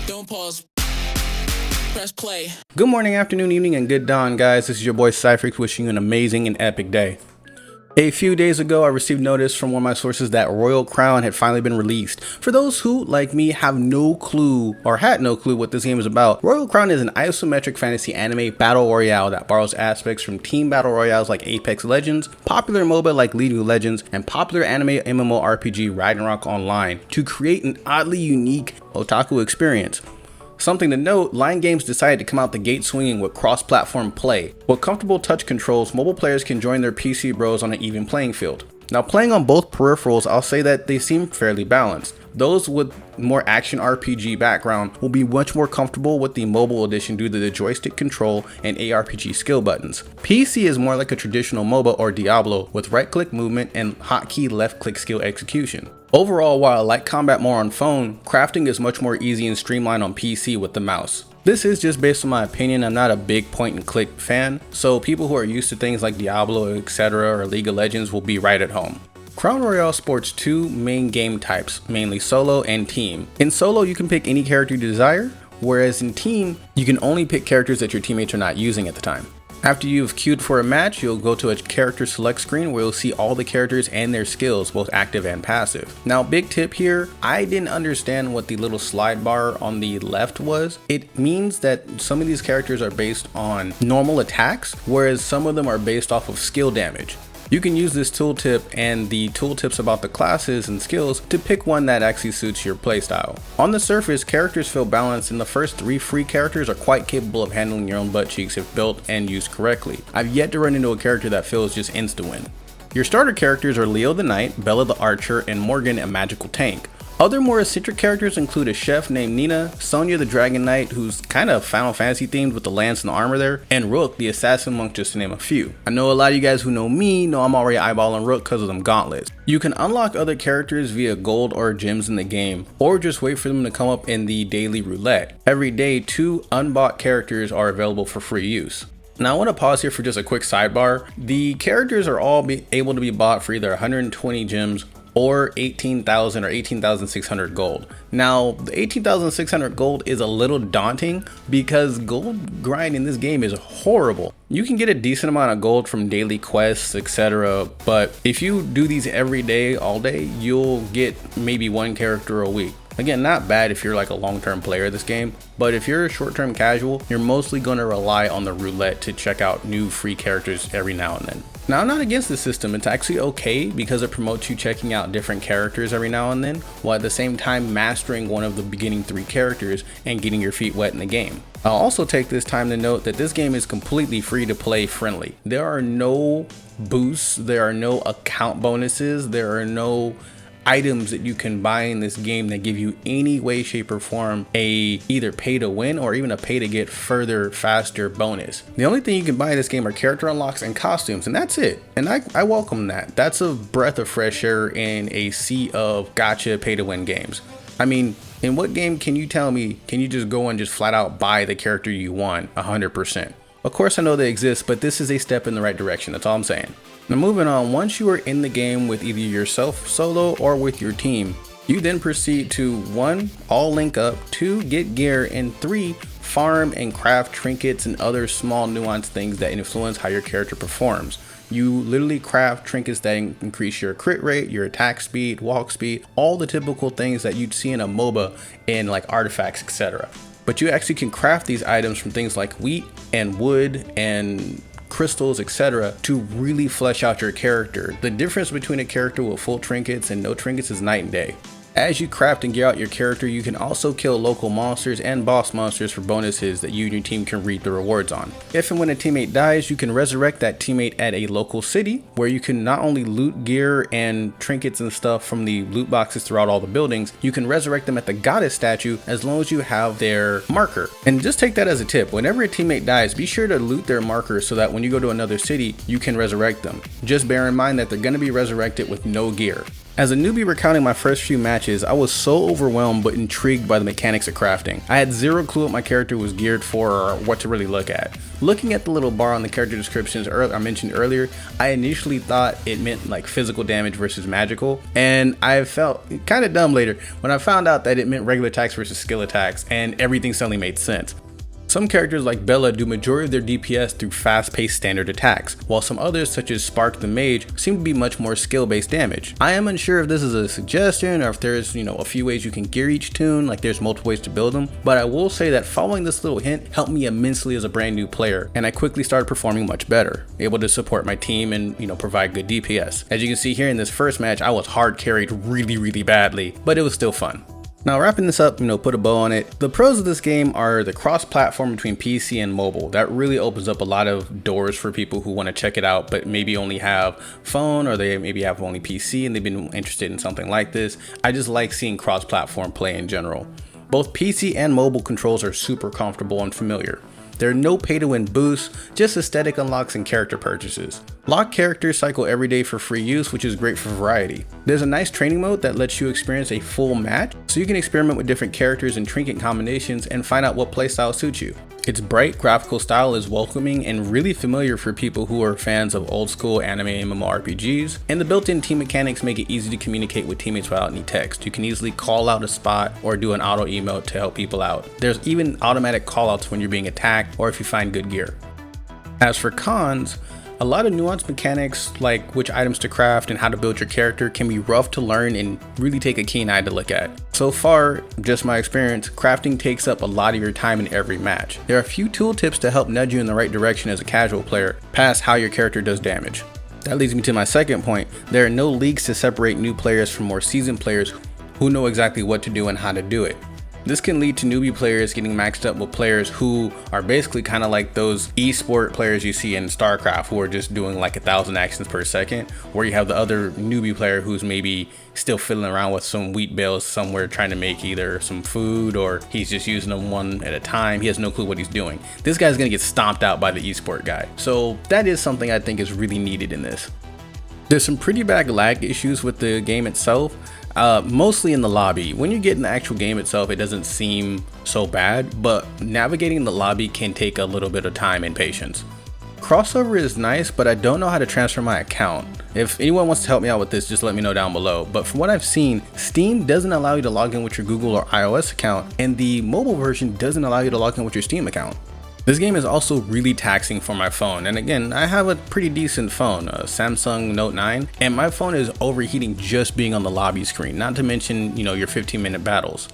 Don't pause. Press play. Good morning, afternoon, evening, and good dawn, guys. This is your boy Cypherx wishing you an amazing and epic day. A few days ago, I received notice from one of my sources that Royal Crown had finally been released. For those who, like me, have no clue or had no clue what this game is about, Royal Crown is an isometric fantasy anime battle royale that borrows aspects from team battle royales like Apex Legends, popular MOBA like League of Legends, and popular anime MMORPG Ragnarok Online to create an oddly unique otaku experience. Something to note, Lion Games decided to come out the gate swinging with cross-platform play. With comfortable touch controls, mobile players can join their PC bros on an even playing field. Now, playing on both peripherals, I'll say that they seem fairly balanced. Those with more action RPG background will be much more comfortable with the mobile edition due to the joystick control and ARPG skill buttons. PC is more like a traditional MOBA or Diablo with right-click movement and hotkey left-click skill execution. Overall, while I like combat more on phone, crafting is much more easy and streamlined on PC with the mouse. This is just based on my opinion. I'm not a big point and click fan, so people who are used to things like Diablo, etc. or League of Legends will be right at home. Crown Royale sports two main game types, mainly solo and team. In solo, you can pick any character you desire, whereas in team, you can only pick characters that your teammates are not using at the time. After you've queued for a match, you'll go to a character select screen where you'll see all the characters and their skills, both active and passive. Now, big tip here, I didn't understand what the little slide bar on the left was. It means that some of these characters are based on normal attacks, whereas some of them are based off of skill damage. You can use this tooltip and the tooltips about the classes and skills to pick one that actually suits your playstyle. On the surface, characters feel balanced and the first three free characters are quite capable of handling your own butt cheeks if built and used correctly. I've yet to run into a character that feels just insta-win. Your starter characters are Leo the Knight, Bella the Archer, and Morgan a magical tank. Other more eccentric characters include a chef named Nina, Sonya the Dragon Knight, who's kind of Final Fantasy themed with the lance and the armor there, and Rook the Assassin Monk, just to name a few. I know a lot of you guys who know me know I'm already eyeballing Rook because of them gauntlets. You can unlock other characters via gold or gems in the game, or just wait for them to come up in the daily roulette. Every day, 2 unbought characters are available for free use. Now I want to pause here for just a quick sidebar. The characters are all able to be bought for either 120 gems or 18,000 or 18,600 gold. Now, the 18,600 gold is a little daunting because gold grind in this game is horrible. You can get a decent amount of gold from daily quests, etc. But if you do these every day, all day, you'll get maybe one character a week. Again, not bad if you're like a long-term player of this game, but if you're a short-term casual, you're mostly going to rely on the roulette to check out new free characters every now and then. Now, I'm not against this system. It's actually okay because it promotes you checking out different characters every now and then, while at the same time mastering one of the beginning 3 characters and getting your feet wet in the game. I'll also take this time to note that this game is completely free to play friendly. There are no boosts, there are no account bonuses, there are no items that you can buy in this game that give you any way, shape, or form a either pay to win or even a pay to get further, faster bonus. The only thing you can buy in this game are character unlocks and costumes, and that's it. And I welcome that. That's a breath of fresh air in a sea of gotcha pay to win games. I mean, in what game can you tell me, can you just go and just flat out buy the character you want 100%? Of course I know they exist, but this is a step in the right direction. That's all I'm saying. Now moving on, once you are in the game with either yourself solo or with your team, you then proceed to 1, all link up, 2, get gear, and 3, farm and craft trinkets and other small nuanced things that influence how your character performs. You literally craft trinkets that increase your crit rate, your attack speed, walk speed, all the typical things that you'd see in a MOBA in like artifacts, etc. But you actually can craft these items from things like wheat and wood and crystals, etc. to really flesh out your character. The difference between a character with full trinkets and no trinkets is night and day. As you craft and gear out your character, you can also kill local monsters and boss monsters for bonuses that you and your team can reap the rewards on. If and when a teammate dies, you can resurrect that teammate at a local city where you can not only loot gear and trinkets and stuff from the loot boxes throughout all the buildings, you can resurrect them at the goddess statue as long as you have their marker. And just take that as a tip, whenever a teammate dies, be sure to loot their marker so that when you go to another city, you can resurrect them. Just bear in mind that they're going to be resurrected with no gear. As a newbie recounting my first few matches, I was so overwhelmed but intrigued by the mechanics of crafting. I had zero clue what my character was geared for or what to really look at. Looking at the little bar on the character descriptions I mentioned earlier, I initially thought it meant like physical damage versus magical, and I felt kind of dumb later when I found out that it meant regular attacks versus skill attacks, and everything suddenly made sense. Some characters like Bella do majority of their DPS through fast-paced standard attacks, while some others such as Spark the Mage seem to be much more skill-based damage. I am unsure if this is a suggestion or if there's, a few ways you can gear each toon, like there's multiple ways to build them, but I will say that following this little hint helped me immensely as a brand new player, and I quickly started performing much better, able to support my team and, provide good DPS. As you can see here in this first match, I was hard carried really badly, but it was still fun. Now wrapping this up, put a bow on it. The pros of this game are the cross-platform between PC and mobile. That really opens up a lot of doors for people who want to check it out, but maybe only have phone, or they maybe have only PC and they've been interested in something like this. I just like seeing cross-platform play in general. Both PC and mobile controls are super comfortable and familiar. There are no pay-to-win boosts, just aesthetic unlocks and character purchases. Locked characters cycle every day for free use, which is great for variety. There's a nice training mode that lets you experience a full match, so you can experiment with different characters and trinket combinations and find out what playstyle suits you. Its bright graphical style is welcoming and really familiar for people who are fans of old school anime MMORPGs, and the built-in team mechanics make it easy to communicate with teammates without any text. You can easily call out a spot or do an auto emote to help people out. There's even automatic callouts when you're being attacked or if you find good gear. As for cons, a lot of nuanced mechanics like which items to craft and how to build your character can be rough to learn and really take a keen eye to look at. So far, just my experience, crafting takes up a lot of your time in every match. There are a few tool tips to help nudge you in the right direction as a casual player, past how your character does damage. That leads me to my second point. There are no leagues to separate new players from more seasoned players who know exactly what to do and how to do it. This can lead to newbie players getting maxed up with players who are basically kind of like those esport players you see in StarCraft who are just doing like 1,000 actions per second, where you have the other newbie player who's maybe still fiddling around with some wheat bales somewhere trying to make either some food or he's just using them one at a time. He has no clue what he's doing. This guy's gonna get stomped out by the esport guy. So that is something I think is really needed in this. There's some pretty bad lag issues with the game itself. Mostly in the lobby. When you get in the actual game itself, it doesn't seem so bad, but navigating the lobby can take a little bit of time and patience. Crossover is nice, but I don't know how to transfer my account. If anyone wants to help me out with this, just let me know down below. But from what I've seen, Steam doesn't allow you to log in with your Google or iOS account, and the mobile version doesn't allow you to log in with your Steam account. This game is also really taxing for my phone, and again, I have a pretty decent phone, a Samsung Note 9, and my phone is overheating just being on the lobby screen, not to mention, your 15-minute battles.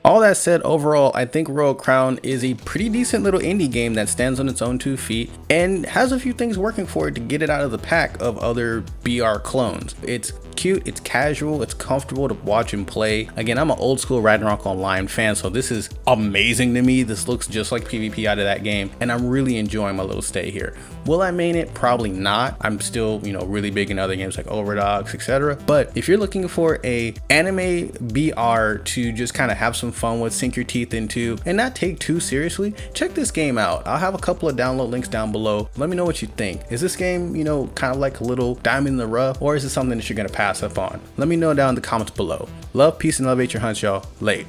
All that said, overall, I think Royal Crown is a pretty decent little indie game that stands on its own 2 feet and has a few things working for it to get it out of the pack of other BR clones. It's cute, it's casual, it's comfortable to watch and play. Again, I'm an old school Ragnarok Online fan, so this is amazing to me. This looks just like PvP out of that game, and I'm really enjoying my little stay here. Will I main it? Probably not. I'm still, really big in other games like Overdogs, etc. But if you're looking for a anime BR to just kind of have some fun with, sink your teeth into, and not take too seriously, check this game out. I'll have a couple of download links down below. Let me know what you think. Is this game, kind of like a little diamond in the rough, or is it something that you're gonna pass up on? Let me know down in the comments below. Love, peace, and elevate your hunts, y'all. Late.